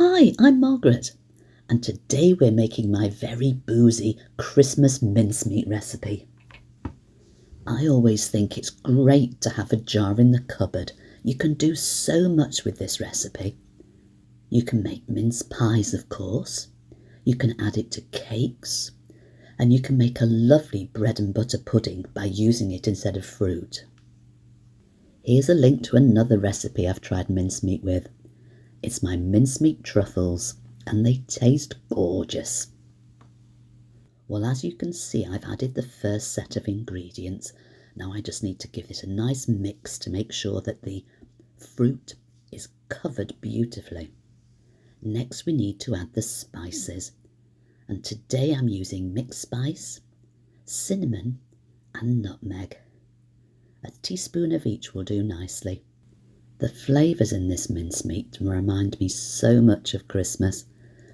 Hi, I'm Margaret, and today we're making my very boozy Christmas mincemeat recipe. I always think it's great to have a jar in the cupboard. You can do so much with this recipe. You can make mince pies, of course. You can add it to cakes, and you can make a lovely bread and butter pudding by using it instead of fruit. Here's a link to another recipe I've tried mincemeat with. It's my mincemeat truffles, and they taste gorgeous. Well, as you can see, I've added the first set of ingredients. Now I just need to give it a nice mix to make sure that the fruit is covered beautifully. Next we need to add the spices, and today I'm using mixed spice, cinnamon and nutmeg. A teaspoon of each will do nicely. The flavours in this mincemeat remind me so much of Christmas.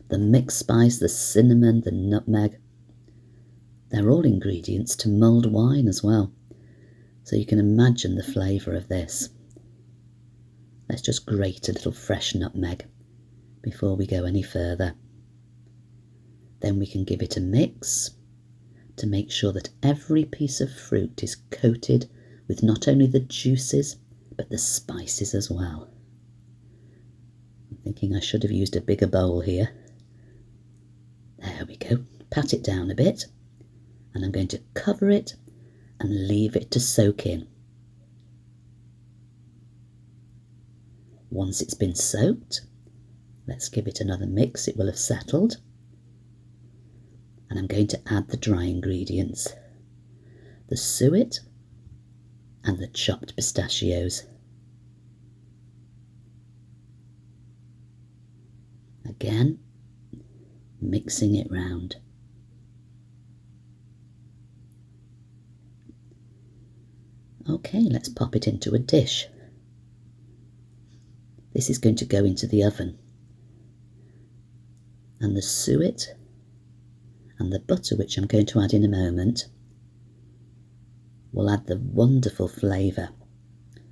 The mixed spice, the cinnamon, the nutmeg. They're all ingredients to mulled wine as well. So you can imagine the flavour of this. Let's just grate a little fresh nutmeg before we go any further. Then we can give it a mix to make sure that every piece of fruit is coated with not only the juices but the spices as well. I'm thinking I should have used a bigger bowl here. There we go. Pat it down a bit, and I'm going to cover it and leave it to soak in. Once it's been soaked, let's give it another mix. It will have settled. And I'm going to add the dry ingredients, the suet and the chopped pistachios. Again, mixing it round. Okay, let's pop it into a dish. This is going to go into the oven. And the suet and the butter, which I'm going to add in a moment, will add the wonderful flavour,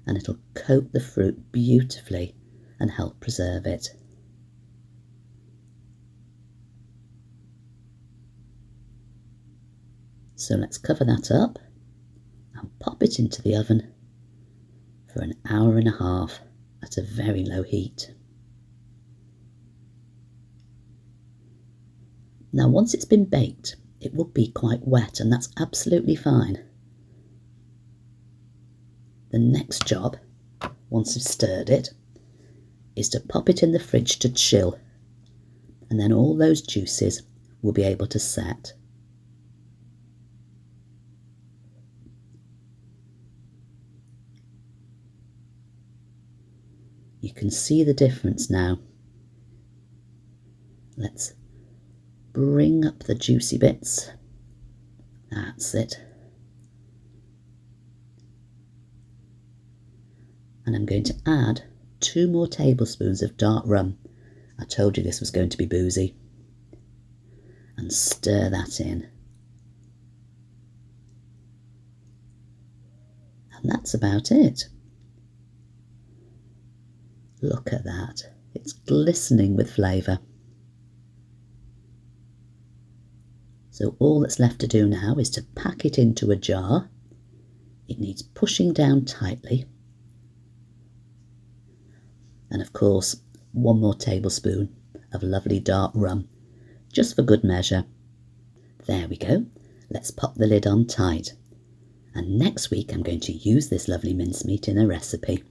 and it'll coat the fruit beautifully and help preserve it. So let's cover that up and pop it into the oven for an hour and a half at a very low heat. Now once it's been baked, it will be quite wet, and that's absolutely fine. The next job, once you've stirred it, is to pop it in the fridge to chill, and then all those juices will be able to set. You can see the difference now. Let's bring up the juicy bits. That's it. And I'm going to add 2 more tablespoons of dark rum. I told you this was going to be boozy. And stir that in. And that's about it. Look at that. It's glistening with flavour. So all that's left to do now is to pack it into a jar. It needs pushing down tightly. And of course, 1 more tablespoon of lovely dark rum, just for good measure. There we go. Let's pop the lid on tight. And next week I'm going to use this lovely mincemeat in a recipe.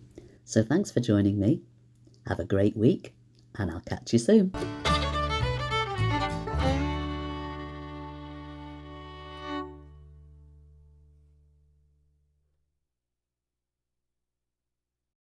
So thanks for joining me. Have a great week, and I'll catch you soon.